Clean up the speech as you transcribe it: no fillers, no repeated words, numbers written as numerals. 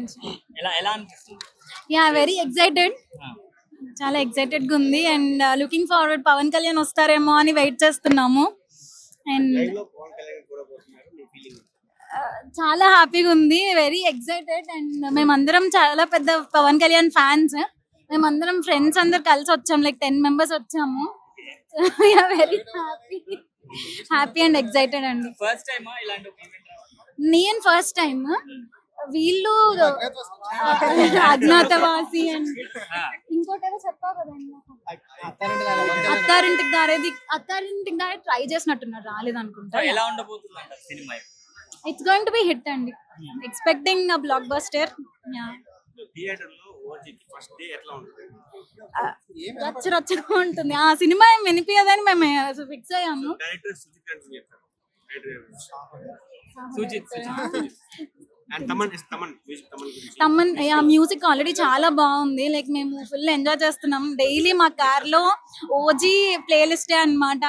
నుంచి. ఎలా ఎలా అనిపిస్తుంది? యా వెరీ ఎక్సైటెడ్, చాలా ఎక్సైటెడ్ గా ఉంది. And looking forward, Pawan Kalyan వస్తారేమో అని వెయిట్ చేస్తున్నాము. అండ్ చాలా హ్యాపీగా ఉంది, వెరీ ఎక్సైటెడ్. అండ్ మేమందరం చాలా పెద్ద పవన్ కళ్యాణ్ ఫ్యాన్స్. మేమందరం ఫ్రెండ్స్ అందరు కలిసి వచ్చాము, లైక్ 10 members వచ్చాము. వెరీ హ్యాపీ అండ్ ఎక్సైటెడ్ అండి. ఫస్ట్ టైమా ఇలాంటి ఒక ఈవెంట్ రావడం? నేను ఫస్ట్ టైం, వీళ్ళు అజ్ఞాతవాసి అండ్ ఇంకోటేదో చెప్పావు కదండి, అత్తారింటికి దారేది ట్రై చేసినట్టున్నారు, రాలేదు అనుకుంటా. ఎలా ఉండబోతుంది అంటారు cinema? It's going to be hit అండి, expecting a blockbuster. Theatre లో ఓజీకి ఫస్ట్ డే ఎట్లా ఉంటుంది? రచ్చరచ్చగా ఉంటుంది. ఆ సినిమా ఏం వినిపించదని మేము ఫిక్స్ అయ్యాము. డైరెక్టర్ సుజిత్ అంటే చెప్తారు. Sujeeth and Thaman music already చాలా బాగుంది. లైక్ మేము ఫుల్ ఎంజాయ్ చేస్తున్నాం. డైలీ మా కార్ లో ఓజీ ప్లేలిస్టే అన్నమాట.